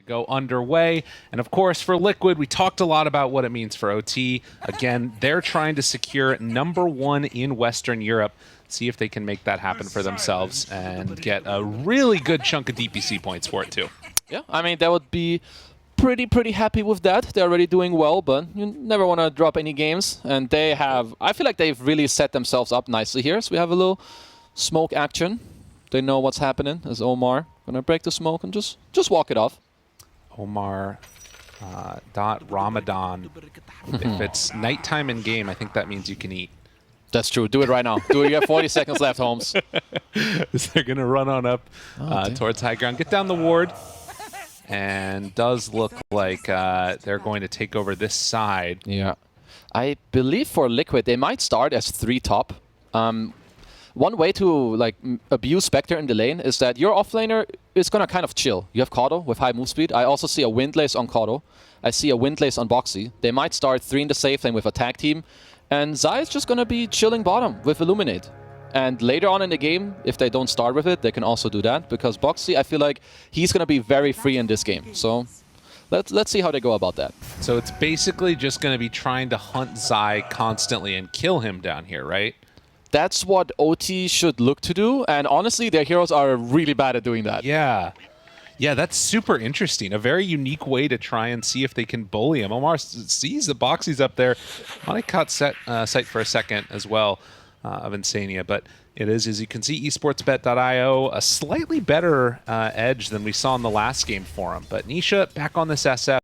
go underway. And of course, for Liquid, we talked a lot about what it means for OT. Again, they're trying to secure #1 in Western Europe. See if they can make that happen for themselves and get a really good chunk of DPC points for it too. Yeah, I mean, that would be pretty happy with that. They're already doing well, but you never want to drop any games. And they have, I feel like they've really set themselves up nicely here. So we have a little smoke action. They know what's happening as Omar gonna break the smoke and just walk it off. Omar dot Ramadan. If it's nighttime in game, I think that means you can eat. That's true. Do it right now. Do it. You have 40 seconds left, Holmes. They're going to run on up towards high ground. Get down the ward. And does look like they're going to take over this side. Yeah. I believe for Liquid, they might start as 3 top. One way to like abuse Spectre in the lane is that your offlaner is going to kind of chill. You have Kato with high move speed. I also see a Windlace on Kato. I see a Windlace on Boxy. They might start 3 in the safe lane with a tag team. And Zai is just going to be chilling bottom with Illuminate. And later on in the game, if they don't start with it, they can also do that. Because Boxy, I feel like he's going to be very free in this game. So let's see how they go about that. So it's basically just going to be trying to hunt Zai constantly and kill him down here, right? That's what OT should look to do. And honestly, their heroes are really bad at doing that. Yeah. Yeah, that's super interesting. A very unique way to try and see if they can bully him. Omar sees the Boxy's up there. I caught sight for a second as well of Insania, but it is, as you can see, esportsbet.io, a slightly better edge than we saw in the last game for him. But Nisha back on this SF,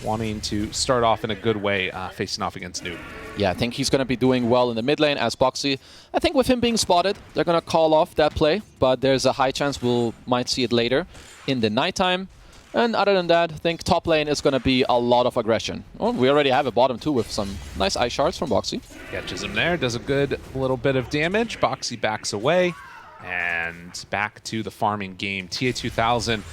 wanting to start off in a good way, facing off against Noob. Yeah, I think he's going to be doing well in the mid lane as Boxy. I think with him being spotted, they're going to call off that play, but there's a high chance we might see it later in the nighttime. And other than that, I think top lane is going to be a lot of aggression. Oh, we already have a bottom too with some nice ice shards from Boxy. Catches him there, does a good little bit of damage. Boxy backs away, and back to the farming game. TA2000,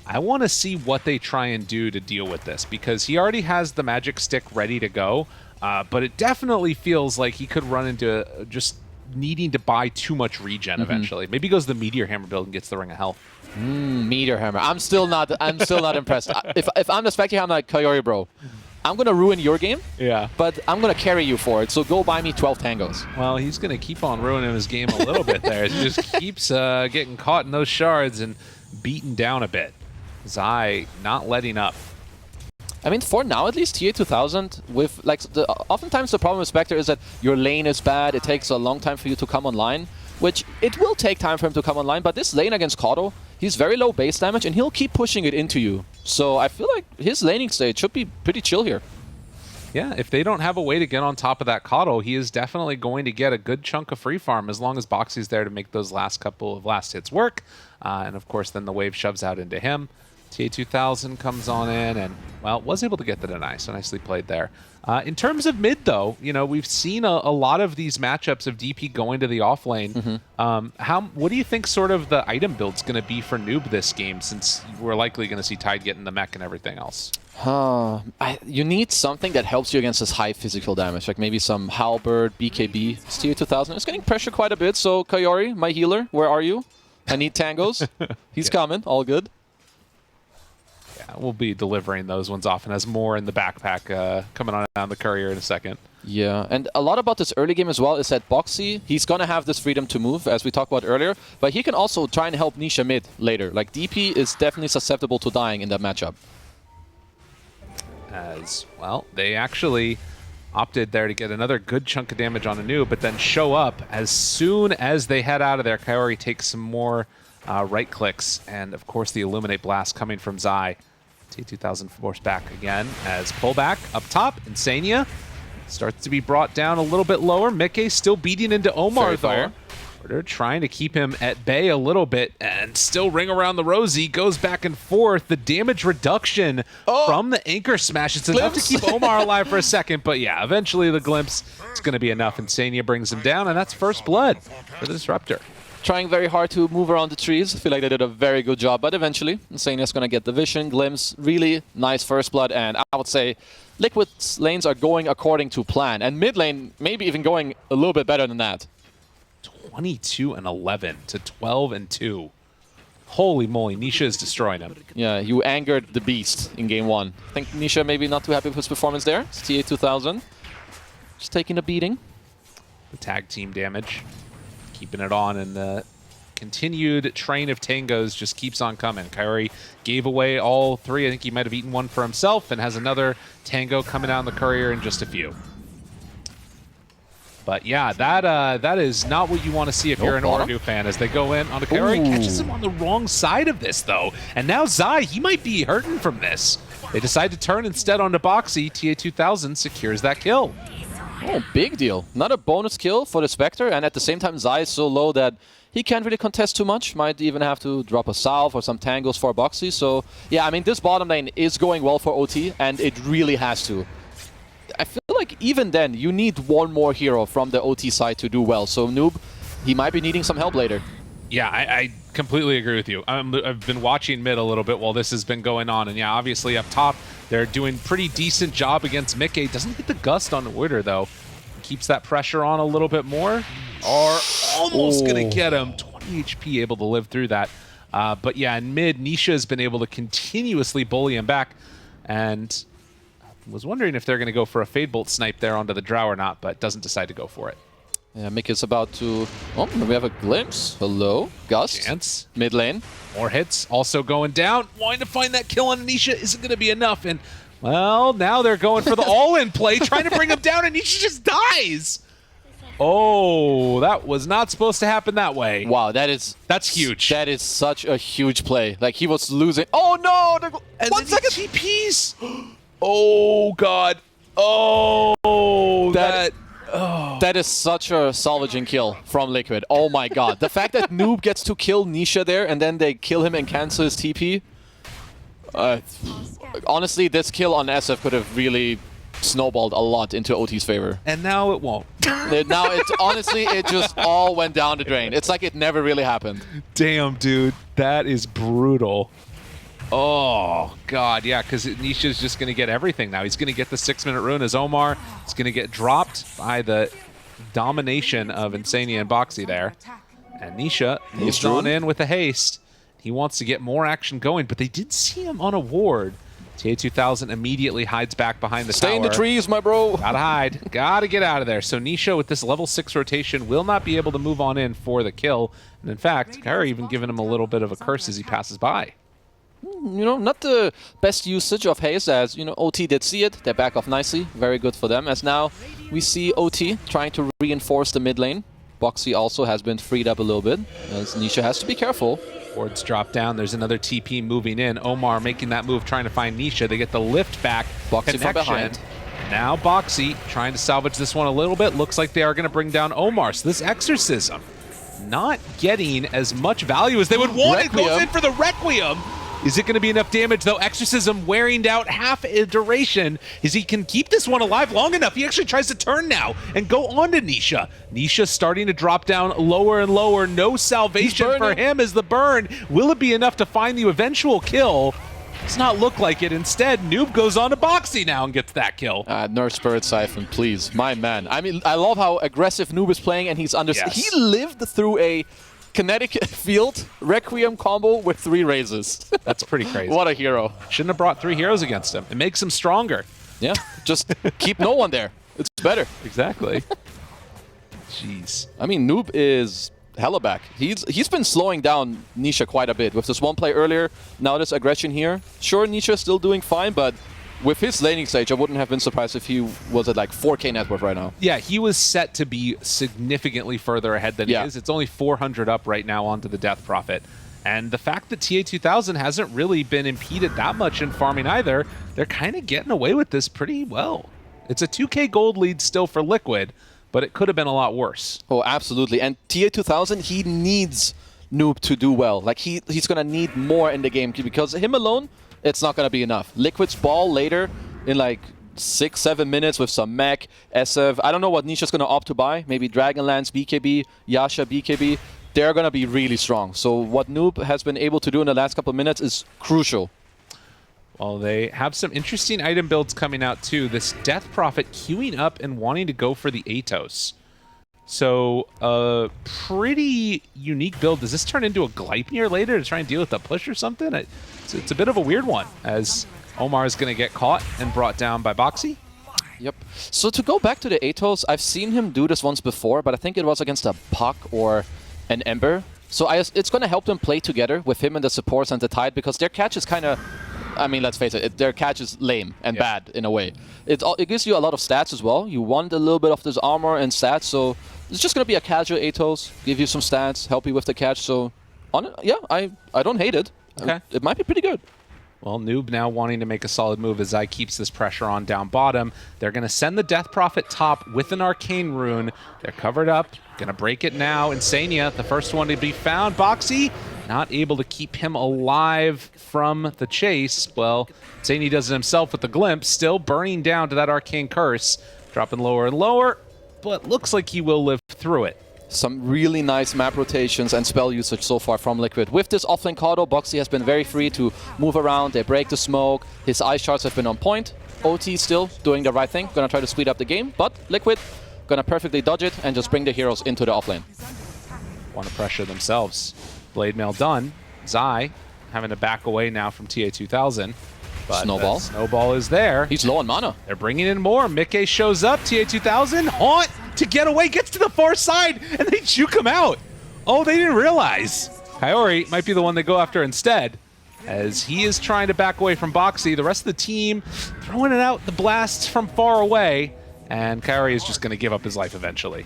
I want to see what they try and do to deal with this, because he already has the magic stick ready to go, but it definitely feels like he could run into just needing to buy too much regen eventually. Maybe he goes the Meteor Hammer build and gets the Ring of Health. Meteor Hammer. I'm still not impressed. If I'm the Spectre, I'm like, Kayori, bro, I'm gonna ruin your game. Yeah. But I'm gonna carry you for it. So go buy me 12 tangos. Well, he's gonna keep on ruining his game a little bit there. He just keeps getting caught in those shards and beaten down a bit. Zai not letting up. I mean, for now at least, TA2000 with like oftentimes the problem with Spectre is that your lane is bad. It takes a long time for you to come online, which it will take time for him to come online. But this lane against Kato, he's very low base damage and he'll keep pushing it into you. So I feel like his laning stage should be pretty chill here. Yeah, if they don't have a way to get on top of that Kato, he is definitely going to get a good chunk of free farm as long as Boxy's there to make those last couple of last hits work. And of course, then the wave shoves out into him. TA2000 comes on in and, well, was able to get the deny, so nicely played there. In terms of mid, though, you know, we've seen a lot of these matchups of DP going to the off lane. What do you think sort of the item build's going to be for Noob this game, since we're likely going to see Tide getting the mech and everything else? You need something that helps you against this high physical damage, like maybe some Halberd, BKB. TA2000 is getting pressure quite a bit, so Kayori, my healer, where are you? I need tangos. He's coming, all good. We'll be delivering those ones off, and has more in the backpack coming on down the courier in a second. Yeah, and a lot about this early game as well is that Boxy, he's going to have this freedom to move, as we talked about earlier, but he can also try and help Nisha mid later. Like, DP is definitely susceptible to dying in that matchup. As, well, they actually opted there to get another good chunk of damage on Anu, but then show up as soon as they head out of there. Kayori takes some more right clicks, and of course the Illuminate Blast coming from Zai. T2000 forced back again as pullback up top. Insania starts to be brought down a little bit lower. Mickey still beating into Omar though. They're trying to keep him at bay a little bit and still ring around the rosy. Goes back and forth. The damage reduction from the anchor smash. It's enough to keep Omar alive for a second, but yeah, eventually the glimpse is going to be enough. Insania brings him down, and that's first blood for the Disruptor. Trying very hard to move around the trees. I feel like they did a very good job, but eventually Insania's going to get the vision, glimpse, really nice first blood, and I would say Liquid's lanes are going according to plan, and mid lane maybe even going a little bit better than that. 22-11 to 12-2. Holy moly, Nisha is destroying him. Yeah, you angered the beast in game 1. I think Nisha maybe not too happy with his performance there. It's TA 2000. Just taking a beating. The tag team damage. Keeping it on, and the continued train of tangos just keeps on coming. Kaori gave away all 3. I think he might have eaten one for himself and has another tango coming out in the courier in just a few. But yeah, that is not what you want to see if you're an Ooredoo fan, as they go in on a Kaori. Catches him on the wrong side of this, though. And now Zai, he might be hurting from this. They decide to turn instead onto Boxy. TA 2000 secures that kill. Oh, big deal. Another bonus kill for the Spectre, and at the same time, Zai is so low that he can't really contest too much. Might even have to drop a salve or some tangos for Boxy. So, yeah, I mean, this bottom lane is going well for OT, and it really has to. I feel like even then, you need one more hero from the OT side to do well. So Noob, he might be needing some help later. Yeah, I completely agree with you. I've been watching mid a little bit while this has been going on. And yeah, obviously up top, they're doing pretty decent job against Mickey. Doesn't hit the gust on Witter, though. Keeps that pressure on a little bit more. Are almost going to get him. 20 HP, able to live through that. But yeah, in mid, Nisha has been able to continuously bully him back. And was wondering if they're going to go for a Fade Bolt snipe there onto the Drow or not, but doesn't decide to go for it. Yeah, Mick is about to... Oh, we have a glimpse. Hello, Gust. Chance. Mid lane. More hits, also going down. Wanting to find that kill on Nisha isn't going to be enough. And, well, now they're going for the all-in play, trying to bring him down, and Nisha just dies. Oh, that was not supposed to happen that way. Wow, that's huge. That is such a huge play. Like, he was losing... Oh, no! And 1 second. TPs. Oh, God. Oh, that is such a salvaging kill from Liquid. Oh my god. The fact that Noob gets to kill Nisha there and then they kill him and cancel his TP. Honestly, this kill on SF could have really snowballed a lot into OT's favor. And now it won't. Now, honestly, it just all went down the drain. It's like it never really happened. Damn, dude. That is brutal. Oh, God, yeah, because Nisha's just going to get everything now. He's going to get the 6-minute rune as Omar. He's going to get dropped by the domination of Insania and Boxy there. And Nisha moves on in with a haste. He wants to get more action going, but they did see him on a ward. TA 2000 immediately hides back behind the tower. Stay in the trees, my bro. Gotta hide. Gotta get out of there. So Nisha, with this level 6 rotation, will not be able to move on in for the kill. And in fact, Kairi even giving him a little bit of a curse as he passes by. You know, not the best usage of haste, as, you know, OT did see it. They back off nicely. Very good for them. As now we see OT trying to reinforce the mid lane. Boxy also has been freed up a little bit, as Nisha has to be careful. Wards drop down. There's another TP moving in. Omar making that move, trying to find Nisha. They get the lift back. Boxy from behind. Now Boxy trying to salvage this one a little bit. Looks like they are going to bring down Omar. So this Exorcism not getting as much value as they would want. It goes in for the Requiem. Is it going to be enough damage, though? Exorcism wearing out half a duration. Is he can keep this one alive long enough? He actually tries to turn now and go on to Nisha. Nisha starting to drop down lower and lower. No salvation for him as the burn. Will it be enough to find the eventual kill? Does not look like it. Instead, Noob goes on to Boxy now and gets that kill. Nerf Spirit Siphon, please. My man. I mean, I love how aggressive Noob is playing, and he's he lived through a kinetic field Requiem combo with 3 raises. That's pretty crazy. What a hero. Shouldn't have brought 3 heroes against him. It makes him stronger. Yeah, just keep no one there. It's better. Exactly. Jeez. I mean, Noob is hella back. He's been slowing down Nisha quite a bit with this one play earlier. Now this aggression here. Sure, Nisha's still doing fine, but with his laning stage, I wouldn't have been surprised if he was at like 4K net worth right now. Yeah, he was set to be significantly further ahead than he is. It's only 400 up right now onto the Death Prophet. And the fact that TA 2000 hasn't really been impeded that much in farming either, they're kind of getting away with this pretty well. It's a 2K gold lead still for Liquid, but it could have been a lot worse. Oh, absolutely. And TA 2000, he needs Noob to do well. Like, he's going to need more in the game because him alone, it's not going to be enough. Liquid's ball later in like 6-7 minutes with some mech, SF. I don't know what Nisha's going to opt to buy. Maybe Dragonlance, BKB, Yasha, BKB. They're going to be really strong. So what Noob has been able to do in the last couple of minutes is crucial. Well, they have some interesting item builds coming out too. This Death Prophet queuing up and wanting to go for the Atos. So, pretty unique build. Does this turn into a Gleipnir later to try and deal with the push or something? It's a bit of a weird one, as Omar is going to get caught and brought down by Boxy. Yep. So to go back to the Atos, I've seen him do this once before, but I think it was against a Puck or an Ember. So it's going to help them play together with him and the supports and the Tide, because their catch is kind of... I mean, let's face it, their catch is lame and bad in a way. It gives you a lot of stats as well. You want a little bit of this armor and stats, so it's just going to be a casual Atos, give you some stats, help you with the catch. So, I don't hate it. Okay. It might be pretty good. Well, Noob now wanting to make a solid move as Zai keeps this pressure on down bottom. They're going to send the Death Prophet top with an Arcane Rune. They're covered up. Going to break it now. Insania, the first one to be found. Boxy, not able to keep him alive from the chase. Well, Insania does it himself with the glimpse. Still burning down to that Arcane Curse. Dropping lower and lower, but looks like he will live through it. Some really nice map rotations and spell usage so far from Liquid. With this offlane Cardo, Boxy has been very free to move around. They break the smoke. His ice shards have been on point. OT still doing the right thing. Gonna try to speed up the game, but Liquid gonna perfectly dodge it and just bring the heroes into the offlane. Want to pressure themselves. Blade Mail done. Zai having to back away now from TA2000. But Snowball. Snowball is there. He's low on mana. They're bringing in more. Mickey shows up. TA2000. Haunt to get away. Gets to the far side. And they juke him out. Oh, they didn't realize. Kaori might be the one they go after instead, as he is trying to back away from Boxy. The rest of the team throwing it out the blasts from far away. And Kaori is just going to give up his life eventually.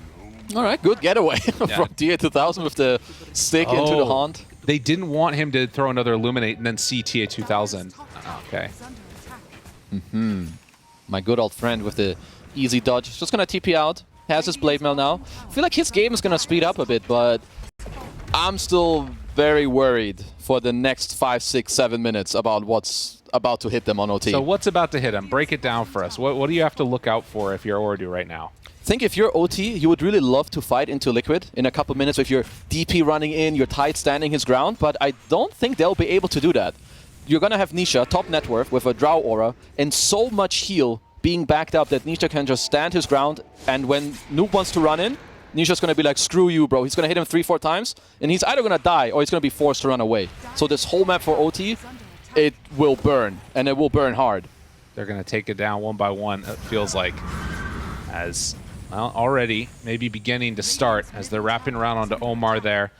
All right, good getaway from TA2000 with the stick into the Haunt. They didn't want him to throw another Illuminate and then see TA2000. Okay. My good old friend with the easy dodge. Just going to TP out. Has his Blade Mail now. I feel like his game is going to speed up a bit, but I'm still very worried for the next 5, 6, 7 minutes about what's about to hit them on OT. So what's about to hit him? Break it down for us. What do you have to look out for if you're Ooredoo right now? I think if you're OT, you would really love to fight into Liquid in a couple minutes with your DP running in, your Tide standing his ground, but I don't think they'll be able to do that. You're going to have Nisha, top net worth, with a Drow Aura, and so much heal being backed up that Nisha can just stand his ground, and when Noob wants to run in, Nisha's going to be like, screw you, bro. He's going to hit him 3-4 times, and he's either going to die or he's going to be forced to run away. So this whole map for OT, it will burn, and it will burn hard. They're going to take it down one by one, it feels like, as... Well, already maybe beginning to start as they're wrapping around onto Omar there,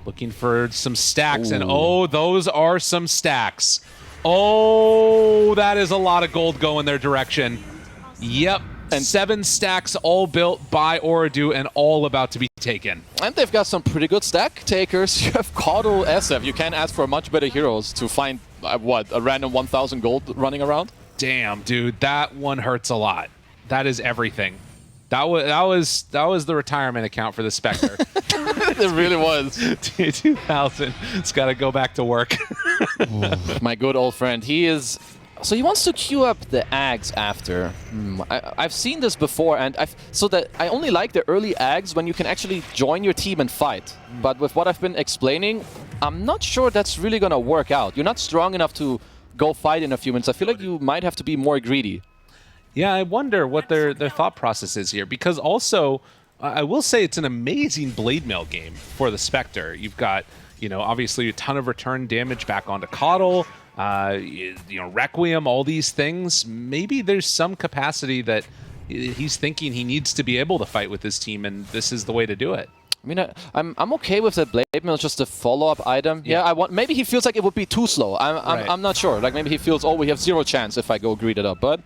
looking for some stacks. Ooh. And oh, those are some stacks. Oh, that is a lot of gold going their direction. Yep, and 7 stacks all built by Ooredoo and all about to be taken. And they've got some pretty good stack takers. You have Caudle, SF. You can't ask for much better heroes to find, what, a random 1,000 gold running around? Damn, dude, that one hurts a lot. That is everything. That was the retirement account for the Spectre. It really was. 2000. It's got to go back to work. My good old friend. He wants to queue up the Ags after. I've seen this before, and I only like the early Ags when you can actually join your team and fight. But with what I've been explaining, I'm not sure that's really gonna work out. You're not strong enough to go fight in a few minutes. I feel like you might have to be more greedy. Yeah, I wonder what their thought process is here, because also, I will say it's an amazing Blade Mail game for the Spectre. You've got, obviously a ton of return damage back onto Caudle, Requiem, all these things. Maybe there's some capacity that he's thinking he needs to be able to fight with his team, and this is the way to do it. I mean, I'm okay with that Blade Mail, just a follow-up item. Yeah, maybe he feels like it would be too slow. I'm not sure. Like maybe he feels, oh, we have 0 chance if I go greed it up. But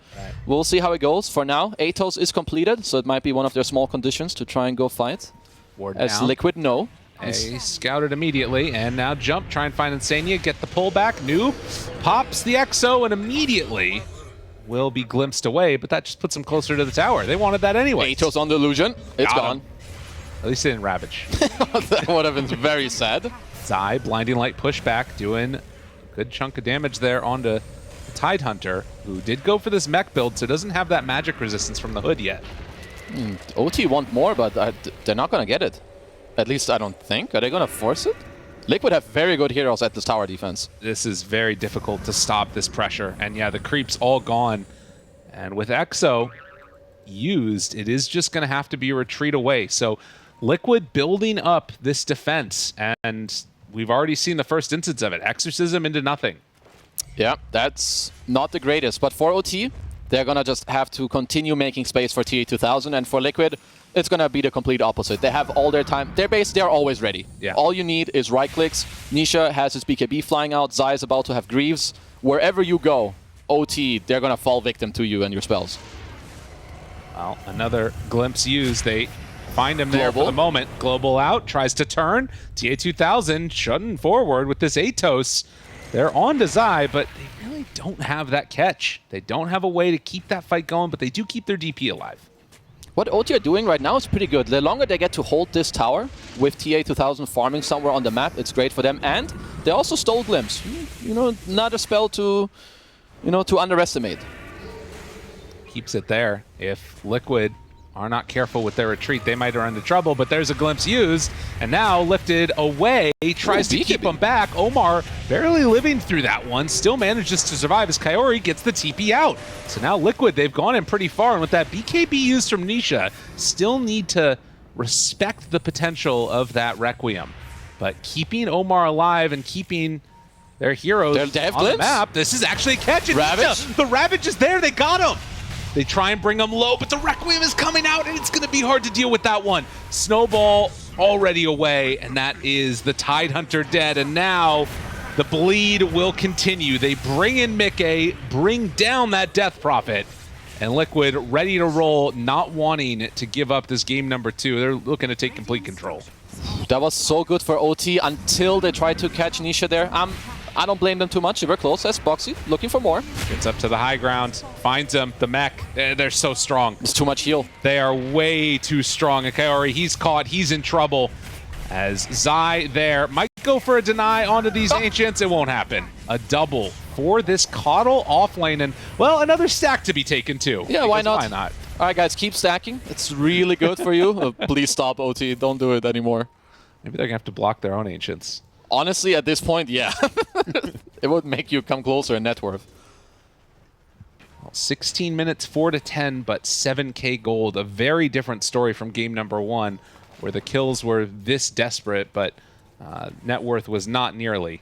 we'll see how it goes. For now, Atos is completed, so it might be one of their small conditions to try and go fight. Ward as down. Liquid, no. They scouted immediately, and now jump, try and find Insania, get the pullback. Noob pops the Exo, and immediately will be glimpsed away, but that just puts him closer to the tower. They wanted that anyway. Atos on the illusion. It's gone. At least they didn't Ravage. That would have been very sad. Zai, Blinding Light pushback, doing a good chunk of damage there onto the Tide Hunter, who did go for this mech build, so doesn't have that magic resistance from the hood yet. OT want more, but they're not going to get it. At least I don't think. Are they going to force it? Liquid have very good heroes at this tower defense. This is very difficult to stop this pressure. And yeah, the creep's all gone. And with Exo used, it is just going to have to be a retreat away. So Liquid building up this defense, and we've already seen the first instance of it. Exorcism into nothing. Yeah, that's not the greatest. But for OT, they're going to just have to continue making space for TA2000. And for Liquid, it's going to be the complete opposite. They have all their time. Their base, they're always ready. Yeah. All you need is right clicks. Nisha has his BKB flying out. Zai is about to have Greaves. Wherever you go, OT, they're going to fall victim to you and your spells. Well, another glimpse used. They find him there for Global. the moment. Global out, tries to turn. TA2000 shutting forward with this Atos. They're on to Zai, but they really don't have that catch. They don't have a way to keep that fight going, but they do keep their DP alive. What OT are doing right now is pretty good. The longer they get to hold this tower with TA2000 farming somewhere on the map, it's great for them. And they also stole Glimpse. You know, not a spell to, to underestimate. Keeps it there. If Liquid are not careful with their retreat, they might run into trouble, but there's a glimpse used, and now lifted away, tries to keep them back. Omar barely living through that one, still manages to survive as Kaori gets the TP out. So now Liquid, they've gone in pretty far, and with that BKB used from Nisha, still need to respect the potential of that Requiem. But keeping Omar alive and keeping their heroes on the map, this is actually a catch. Ravage? The Ravage is there, they got him! They try and bring him low, but the Requiem is coming out, and it's going to be hard to deal with that one. Snowball already away, and that is the Tidehunter dead. And now the bleed will continue. They bring in Mickey, bring down that Death Prophet, and Liquid ready to roll, not wanting to give up this game number 2. They're looking to take complete control. That was so good for OT until they tried to catch Nisha there. I don't blame them too much. They were close. That's Boxy looking for more. Gets up to the high ground, finds him, the mech. They're so strong. It's too much heal. They are way too strong. And Kaori, he's caught. He's in trouble. As Zai there might go for a deny onto these Ancients. It won't happen. A double for this Coddle off lane. And, well, another stack to be taken too. Yeah, why not? Why not? All right, guys, keep stacking. It's really good for you. Please stop, OT. Don't do it anymore. Maybe they're going to have to block their own Ancients. Honestly, at this point, yeah. It would make you come closer in net worth. Well, 16 minutes, 4-10, but 7k gold. A very different story from game number 1, where the kills were this desperate, but net worth was not nearly.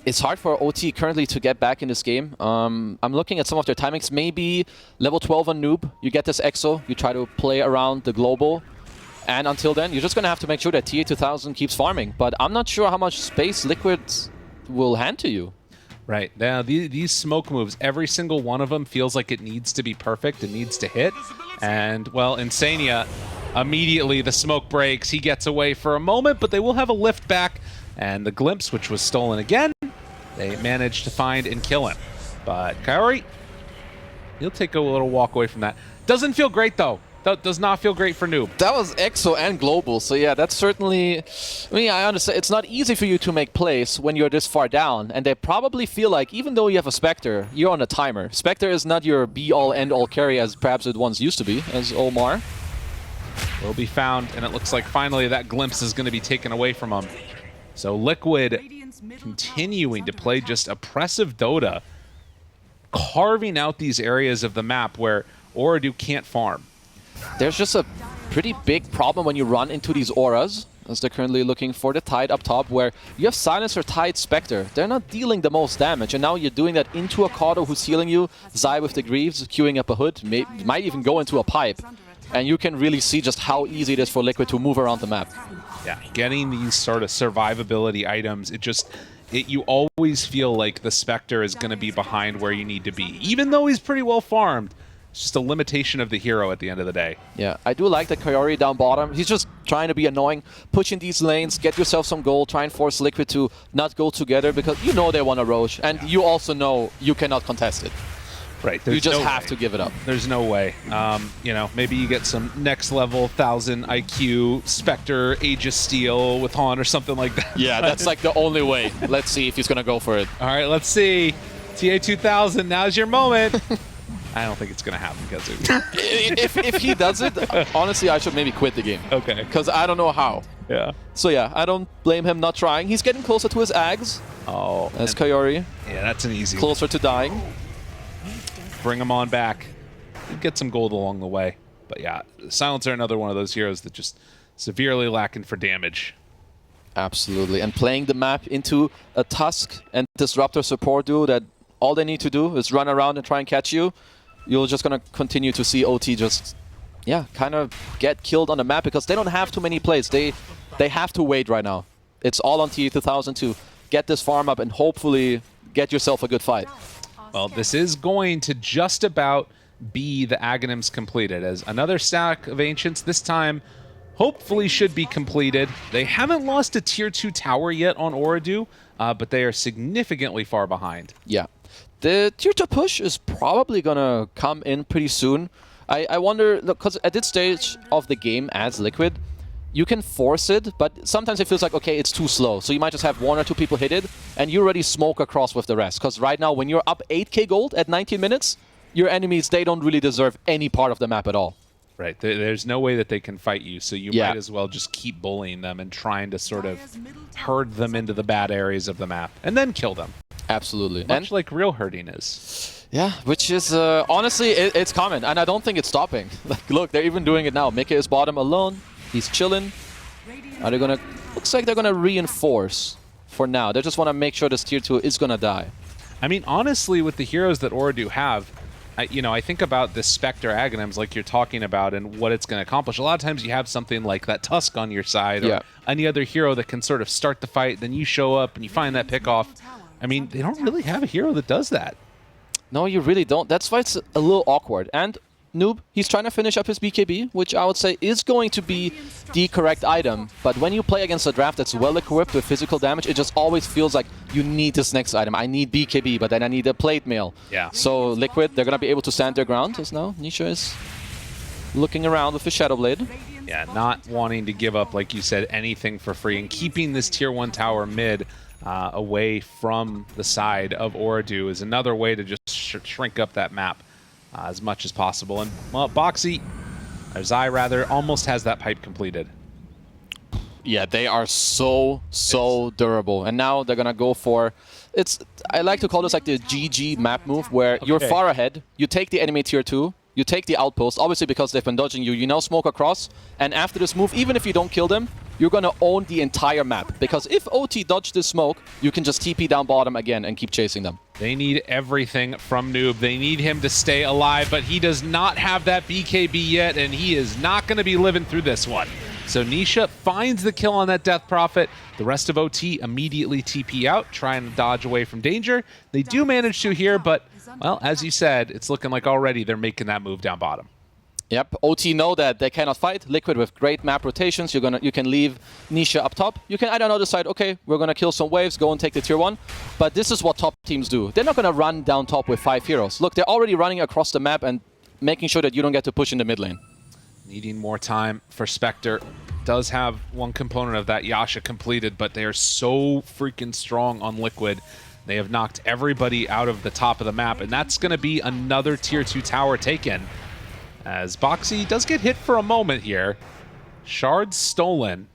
It's hard for OT currently to get back in this game. I'm looking at some of their timings. Maybe level 12 on Noob, you get this Exo, you try to play around the global. And until then, you're just going to have to make sure that TA2000 keeps farming. But I'm not sure how much space Liquid will hand to you. Right. Now, these smoke moves, every single one of them feels like it needs to be perfect. It needs to hit. And, well, Insania, immediately the smoke breaks. He gets away for a moment, but they will have a lift back. And the glimpse, which was stolen again, they managed to find and kill him. But Kaori, he'll take a little walk away from that. Doesn't feel great, though. That does not feel great for Noob. That was EXO and Global, so yeah, that's certainly... I mean, I understand. It's not easy for you to make plays when you're this far down, and they probably feel like, even though you have a Spectre, you're on a timer. Spectre is not your be-all, end-all carry as perhaps it once used to be, as Omar. Will be found, and it looks like finally that glimpse is going to be taken away from him. So Liquid continuing to play just oppressive Dota, carving out these areas of the map where Ooredoo can't farm. There's just a pretty big problem when you run into these auras, as they're currently looking for the Tide up top, where you have Silencer, Tide, Spectre. They're not dealing the most damage, and now you're doing that into a Kato who's healing you, Zai with the Greaves, queuing up a Hood, might even go into a pipe, and you can really see just how easy it is for Liquid to move around the map. Yeah, getting these sort of survivability items, you always feel like the Spectre is going to be behind where you need to be, even though he's pretty well farmed. It's just a limitation of the hero at the end of the day. Yeah, I do like that Kaori down bottom. He's just trying to be annoying, pushing these lanes, get yourself some gold, try and force Liquid to not go together, because you know they want to Roche, and you also know you cannot contest it. Right. You just have to give it up. There's no way. You know, maybe you get some next level 1000 IQ Spectre Age of Steel with Han or something like that. Yeah, that's like the only way. Let's see if he's going to go for it. All right, let's see. TA2000, now's your moment. I don't think it's going to happen, because if he does it, honestly, I should maybe quit the game. Okay. Because I don't know how. Yeah. So yeah, I don't blame him not trying. He's getting closer to his Ags. Oh. As Kaori. Yeah, that's an easy Closer to dying. Bring him on back. Get some gold along the way. But yeah, Silencer, another one of those heroes that just severely lacking for damage. Absolutely. And playing the map into a Tusk and Disruptor support duo that all they need to do is run around and try and catch you, you're just going to continue to see OT just, yeah, kind of get killed on the map because they don't have too many plays. They have to wait right now. It's all on TE2000 to get this farm up and hopefully get yourself a good fight. Well, this is going to just about be the Aghanims completed, as another stack of Ancients this time hopefully should be completed. They haven't lost a tier 2 tower yet on Ooredoo, but they are significantly far behind. Yeah. The tier 2 push is probably going to come in pretty soon. I wonder, because at this stage of the game as Liquid, you can force it, but sometimes it feels like, okay, it's too slow. So you might just have 1 or 2 people hit it, and you already smoke across with the rest. Because right now, when you're up 8k gold at 19 minutes, your enemies, they don't really deserve any part of the map at all. Right, there's no way that they can fight you, so you might as well just keep bullying them and trying to sort of herd them into the bad areas of the map, and then kill them. Absolutely. Much like real herding is. Yeah, which is, honestly, it's common, and I don't think it's stopping. Like, look, they're even doing it now. Mika is bottom alone. He's chilling. Are they gonna... Looks like they're gonna reinforce for now. They just want to make sure this tier 2 is gonna die. I mean, honestly, with the heroes that Ooredoo have, I think about the Spectre Aghanims like you're talking about and what it's going to accomplish. A lot of times you have something like that Tusk on your side or any other hero that can sort of start the fight, then you show up and you find that pick off. I mean, they don't really have a hero that does that. No, you really don't. That's why it's a little awkward. And Noob, he's trying to finish up his BKB, which I would say is going to be the correct item. But when you play against a draft that's well-equipped with physical damage, it just always feels like you need this next item. I need BKB, but then I need a plate mail. Yeah. So Liquid, they're going to be able to stand their ground as now Nisha is looking around with his Shadow Blade. Yeah, not wanting to give up, like you said, anything for free and keeping this tier 1 tower mid away from the side of Ooredoo is another way to just shrink up that map as much as possible. And, well, Boxy, or Zai rather, almost has that pipe completed. Yeah, they are so durable. And now they're going to go for... I like to call this like the GG map move, where you're far ahead, you take the enemy tier 2, you take the outpost, obviously because they've been dodging you, you now smoke across, and after this move, even if you don't kill them, you're going to own the entire map. Because if OT dodge this smoke, you can just TP down bottom again and keep chasing them. They need everything from Noob. They need him to stay alive, but he does not have that BKB yet, and he is not going to be living through this one. So Nisha finds the kill on that Death Prophet. The rest of OT immediately TP out, trying to dodge away from danger. They do manage to here, but, well, as you said, it's looking like already they're making that move down bottom. Yep, OT know that they cannot fight. Liquid with great map rotations. You can leave Nisha up top. You can, I don't know, decide, okay, we're gonna kill some waves, go and take the tier 1. But this is what top teams do. They're not gonna run down top with 5 heroes. Look, they're already running across the map and making sure that you don't get to push in the mid lane. Needing more time for Spectre. Does have one component of that Yasha completed, but they are so freaking strong on Liquid. They have knocked everybody out of the top of the map, and that's gonna be another tier 2 tower taken. As Boxy does get hit for a moment here. Shard's stolen,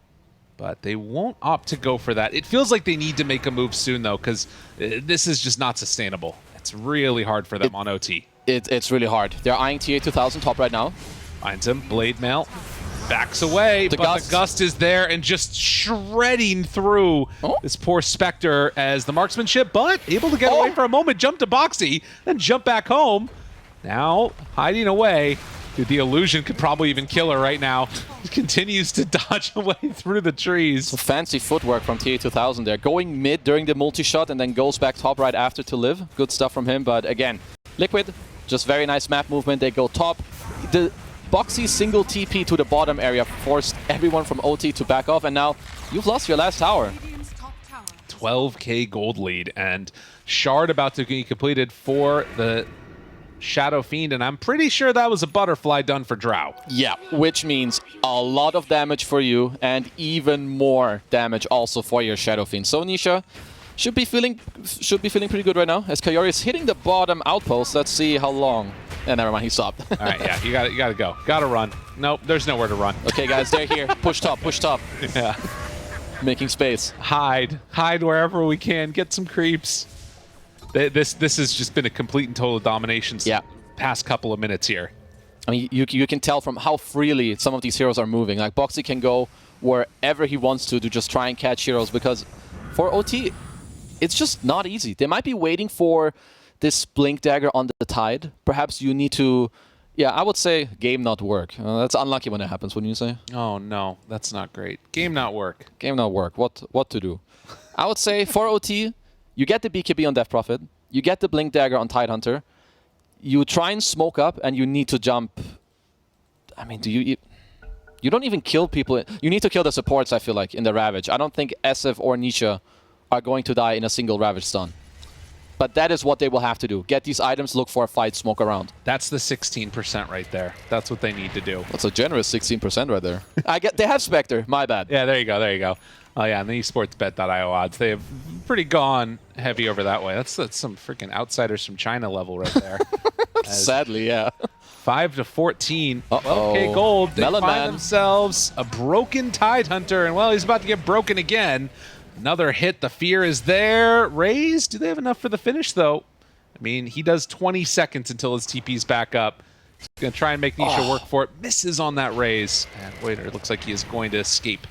but they won't opt to go for that. It feels like they need to make a move soon, though, because this is just not sustainable. It's really hard for them on OT. It's really hard. They're eyeing TA2000 top right now. Finds him, Blade Mail, backs away, but the Gust is there and just shredding through this poor Spectre as the marksmanship, but able to get away for a moment, jump to Boxy, then jump back home. Now, hiding away. Dude, the illusion could probably even kill her right now. He continues to dodge away through the trees. So fancy footwork from TA2000 there. Going mid during the multi-shot and then goes back top right after to live. Good stuff from him, but again, Liquid, just very nice map movement. They go top. The Boxy single TP to the bottom area forced everyone from OT to back off, and now you've lost your last tower. 12k gold lead, and Shard about to be completed for the Shadow Fiend, and I'm pretty sure that was a butterfly done for Drow. Yeah, which means a lot of damage for you and even more damage also for your Shadow Fiend. So Nisha should be feeling pretty good right now as Kayori is hitting the bottom outpost. Let's see how long. Never mind, he stopped. All right, yeah, you gotta go. Gotta run. Nope, there's nowhere to run. Okay, guys, they're here. Push top, push top. Yeah. Making space. Hide wherever we can. Get some creeps. This has just been a complete and total domination past couple of minutes here. I mean, you can tell from how freely some of these heroes are moving. Like, Boxy can go wherever he wants to just try and catch heroes, because for OT, it's just not easy. They might be waiting for this Blink Dagger on the Tide. Perhaps you need to... Yeah, I would say game not work. That's unlucky when it happens, wouldn't you say? Oh, no. That's not great. Game not work. Game not work. What to do? I would say for OT, you get the BKB on Death Prophet. You get the Blink Dagger on Tidehunter. Hunter. You try and smoke up, and you need to jump. I mean, you don't even kill people. You need to kill the supports, I feel like, in the Ravage. I don't think SF or Nisha are going to die in a single Ravage stun. But that is what they will have to do. Get these items, look for a fight, smoke around. That's the 16% right there. That's what they need to do. That's a generous 16% right there. They have Spectre, my bad. Yeah, there you go, there you go. Oh yeah, and the esportsbet.io odds, they have pretty gone heavy over that way. That's some freaking outsiders from China level right there. Sadly, yeah. 5 to 14. Uh-oh. Okay, Gold. They Melon find Man. themselves a broken Tidehunter, and well, he's about to get broken again. Another hit. The fear is there. Raze, do they have enough for the finish, though? I mean, he does 20 seconds until his TP's back up. He's going to try and make Nisha work for it. Misses on that Raze. And wait, it looks like he is going to escape.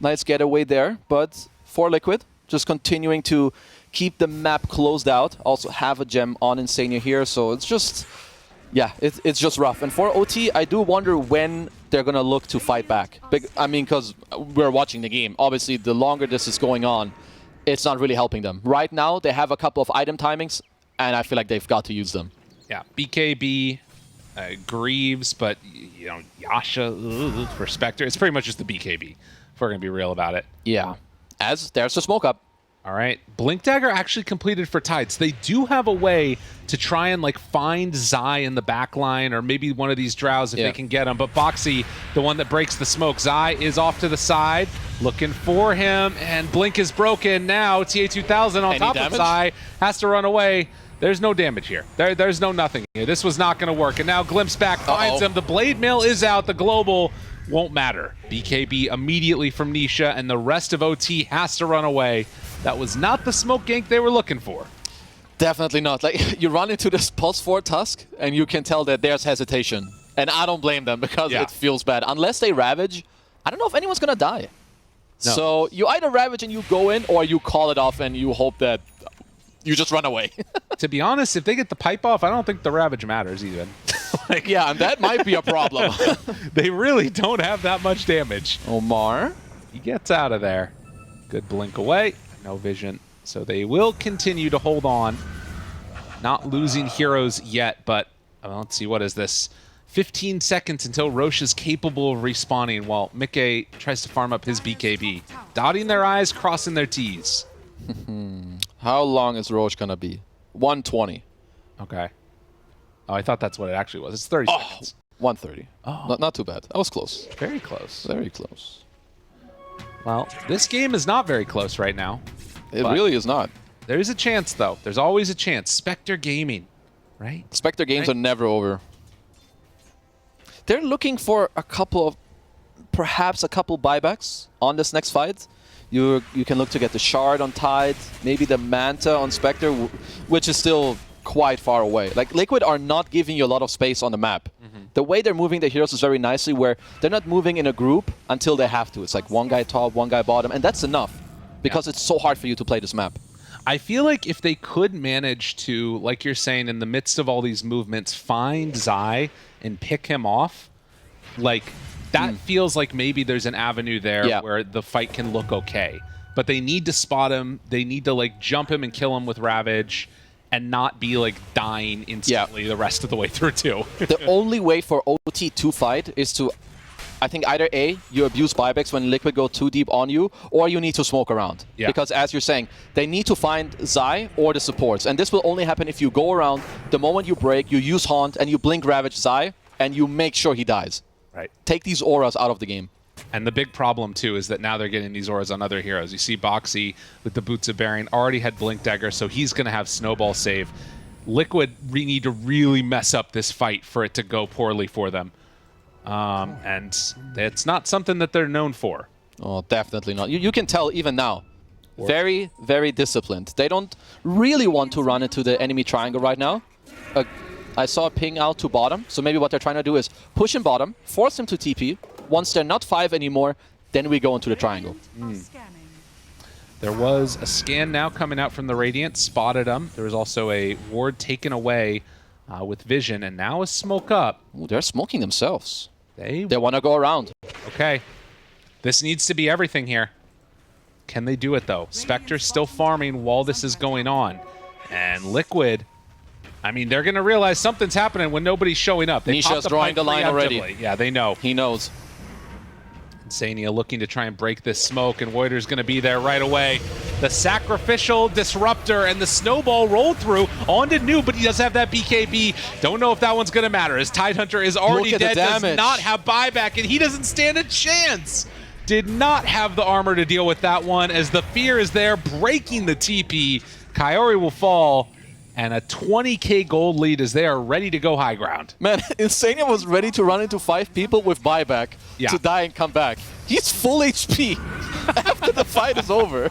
Nice getaway there, but for Liquid, just continuing to keep the map closed out. Also have a gem on Insania here, so it's just... Yeah, it's just rough. And for OT, I do wonder when they're going to look to fight back. I mean, because we're watching the game. Obviously, the longer this is going on, it's not really helping them. Right now, they have a couple of item timings, and I feel like they've got to use them. Yeah, BKB, Greaves, but, you know, Yasha, for Spectre. It's pretty much just the BKB, if we're going to be real about it. Yeah. As there's the smoke up. All right. Blink Dagger actually completed for Tides. They do have a way to try and, like, find Zai in the back line, or maybe one of these Drows if they can get him. But Boxy, the one that breaks the smoke. Zai is off to the side, looking for him, and Blink is broken now. TA2000 on top of Zai, has to run away. There's no damage here. There's no nothing here. This was not going to work. And now Glimpse back finds him. The Blade Mail is out. The Global won't matter. BKB immediately from Nisha, and the rest of OT has to run away. That was not the smoke gank they were looking for. Definitely not. Like, you run into this Pulse 4 Tusk, and you can tell that there's hesitation. And I don't blame them, because it feels bad. Unless they Ravage, I don't know if anyone's going to die. No. So you either Ravage and you go in, or you call it off and you hope that you just run away. To be honest, if they get the pipe off, I don't think the Ravage matters even. Like, yeah, and that might be a problem. They really don't have that much damage. Omar. He gets out of there. Good blink away. No vision. So they will continue to hold on. Not losing heroes yet, but let's see, what is this? 15 seconds until Roche is capable of respawning while Mickey tries to farm up his BKB. Dotting their I's, crossing their T's. How long is Roche going to be? 120. Okay. Oh, I thought that's what it actually was. It's 30 seconds. 130. Oh. Not too bad. That was close. Very close. Very close. Well, this game is not very close right now. It really is not. There is a chance, though. There's always a chance. Spectre Gaming, right? Spectre games are never over. They're looking for a couple of, perhaps a couple buybacks on this next fight. You can look to get the Shard on Tide, maybe the Manta on Spectre, which is still quite far away. Like, Liquid are not giving you a lot of space on the map. The way they're moving the heroes is very nicely, where they're not moving in a group until they have to. It's like one guy top, one guy bottom, and that's enough, because it's so hard for you to play this map. I feel like if they could manage to, like you're saying, in the midst of all these movements, find Zai and pick him off, like, that feels like maybe there's an avenue there where the fight can look okay. But they need to spot him. They need to, like, jump him and kill him with Ravage, and not be, like, dying instantly the rest of the way through, too. The only way for OT to fight is to, I think, either A, you abuse buybacks when Liquid go too deep on you, or you need to smoke around. Yeah. Because, as you're saying, they need to find Zai or the supports. And this will only happen if you go around, the moment you break, you use Haunt, and you blink Ravage Zai, and you make sure he dies. Right. Take these auras out of the game. And the big problem, too, is that now they're getting these auras on other heroes. You see Boxy with the Boots of Bearing already had Blink Dagger, so he's going to have Snowball save. Liquid need to really mess up this fight for it to go poorly for them. And it's not something that they're known for. Oh, definitely not. You can tell even now. Very, very disciplined. They don't really want to run into the enemy triangle right now. I saw a ping out to bottom. So maybe what they're trying to do is push him bottom, force him to TP. Once they're not 5 anymore, then we go into the triangle. There was a scan now coming out from the Radiant, spotted him. There was also a ward taken away with vision, and now a smoke up. Ooh, they're smoking themselves. They want to go around. Okay. This needs to be everything here. Can they do it, though? Spectre's still farming while this is going on. And Liquid, I mean, they're going to realize something's happening when nobody's showing up. Nisha's drawing the line already. Yeah, they know. He knows. Insania looking to try and break this smoke, and Voider's going to be there right away. The sacrificial disruptor and the snowball rolled through onto Noob, but he does have that BKB. Don't know if that one's going to matter, as Tidehunter is already dead, does not have buyback, and he doesn't stand a chance. Did not have the armor to deal with that one, as the fear is there, breaking the TP. Kaori will fall, and a 20k gold lead as they are ready to go high ground. Man, Insania was ready to run into 5 people with buyback to die and come back. He's full HP after the fight is over.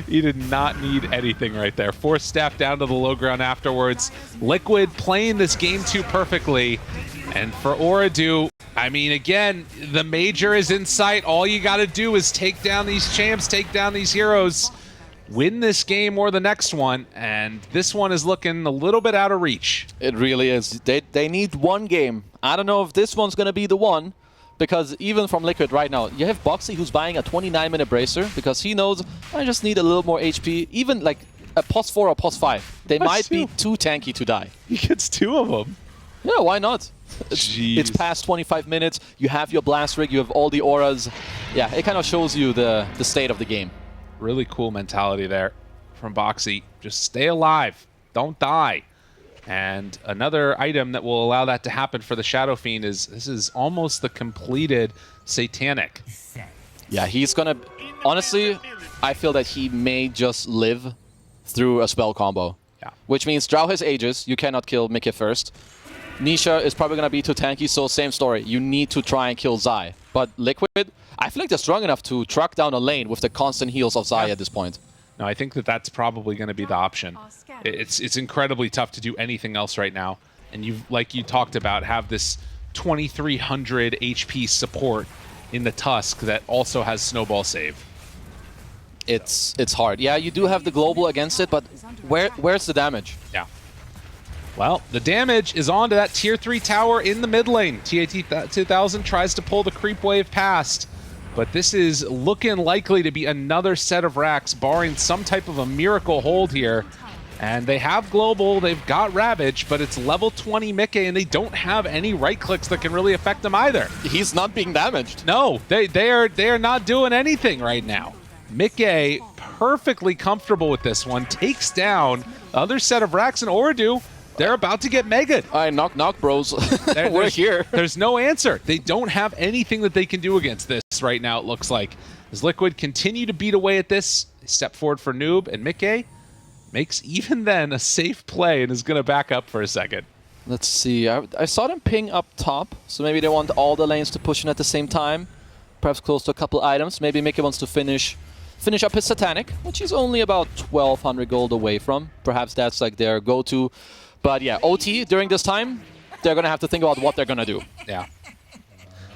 He did not need anything right there. Force staff down to the low ground afterwards. Liquid playing this game too perfectly. And for Ooredoo, I mean, again, the major is in sight. All you got to do is take down these champs, take down these heroes, win this game or the next one, and this one is looking a little bit out of reach. It really is. They need one game. I don't know if this one's going to be the one, because even from Liquid right now, you have Boxy who's buying a 29-minute bracer because he knows, I just need a little more HP. Even like a +4 or +5. They might be too tanky to die. He gets 2 of them. Yeah, why not? It's past 25 minutes. You have your blast rig. You have all the auras. Yeah, it kind of shows you the state of the game. Really cool mentality there from Boxy. Just stay alive. Don't die. And another item that will allow that to happen for the Shadow Fiend is this is almost the completed Satanic. Yeah, he's gonna... Honestly, I feel that he may just live through a spell combo. Yeah. Which means Drow has Aegis. You cannot kill Mickey first. Nisha is probably gonna be too tanky, so same story. You need to try and kill Zai. But Liquid, I feel like they're strong enough to truck down a lane with the constant heals of Zai at this point. No, I think that that's probably going to be the option. It's incredibly tough to do anything else right now. And you, like you talked about, have this 2300 HP support in the Tusk that also has Snowball save. It's hard. Yeah, you do have the global against it, but where's the damage? Yeah. Well, the damage is on to that tier 3 tower in the mid lane. TAT-2000 tries to pull the creep wave past, but this is looking likely to be another set of racks, barring some type of a miracle hold here. And they have global, they've got Ravage, but it's level 20 Mickey, and they don't have any right clicks that can really affect them either. He's not being damaged. No, they are not doing anything right now. Mickey, perfectly comfortable with this one, takes down the other set of racks, and Ooredoo, they're about to get megaed. All right, knock, bros. We're here. There's no answer. They don't have anything that they can do against this right now, it looks like. As Liquid continue to beat away at this, they step forward for Noob, and Mickey makes even then a safe play and is going to back up for a second. Let's see. I saw them ping up top, so maybe they want all the lanes to push in at the same time. Perhaps close to a couple items. Maybe Mickey wants to finish up his Satanic, which he's only about 1,200 gold away from. Perhaps that's like their go-to. But yeah, OT during this time, they're going to have to think about what they're going to do. Yeah.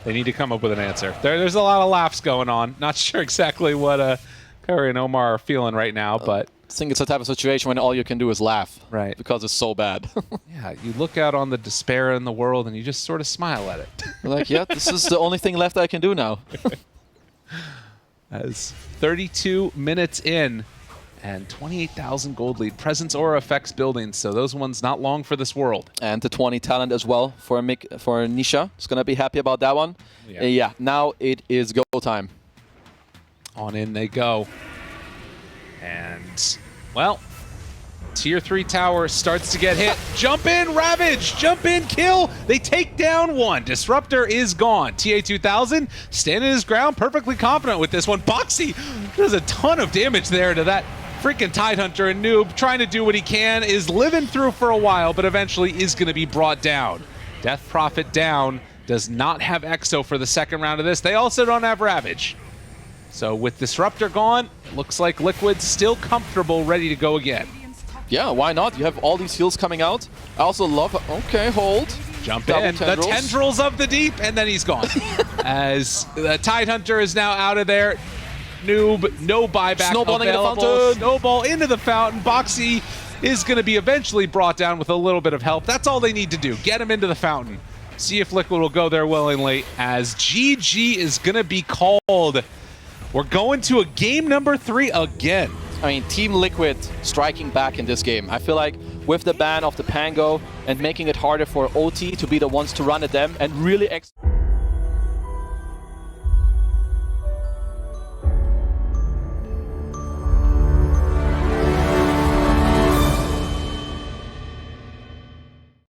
They need to come up with an answer. There's a lot of laughs going on. Not sure exactly what Curry and Omar are feeling right now, but... I think it's the type of situation when all you can do is laugh. Right. Because it's so bad. Yeah, you look out on the despair in the world and you just sort of smile at it. You're like, yeah, this is the only thing left I can do now. As 32 minutes in and 28,000 gold lead. Presence Aura affects buildings, so those ones not long for this world. And the 20 talent as well for Nisha. It's going to be happy about that one. Yeah, now it is go time. On in they go. And, well, tier 3 tower starts to get hit. Jump in, Ravage! Jump in, kill! They take down one. Disruptor is gone. TA-2000 standing his ground, perfectly confident with this one. Boxy does a ton of damage there to that freaking Tidehunter, and Noob, trying to do what he can, is living through for a while, but eventually is going to be brought down. Death Prophet down, does not have Exo for the second round of this. They also don't have Ravage. So with Disruptor gone, looks like Liquid's still comfortable, ready to go again. Yeah, why not? You have all these heals coming out. I also love... Okay, hold. Jump Double in. tendrils. The tendrils of the deep, and then he's gone. As the Tidehunter is now out of there. Noob, no buyback Snowballing in the available. fountain. Snowball into the fountain. Boxy is going to be eventually brought down with a little bit of help. That's all they need to do. Get him into the fountain. See if Liquid will go there willingly, as GG is going to be called. We're going to a game number 3 again. I mean, Team Liquid striking back in this game. I feel like with the ban of the Pango and making it harder for OT to be the ones to run at them and really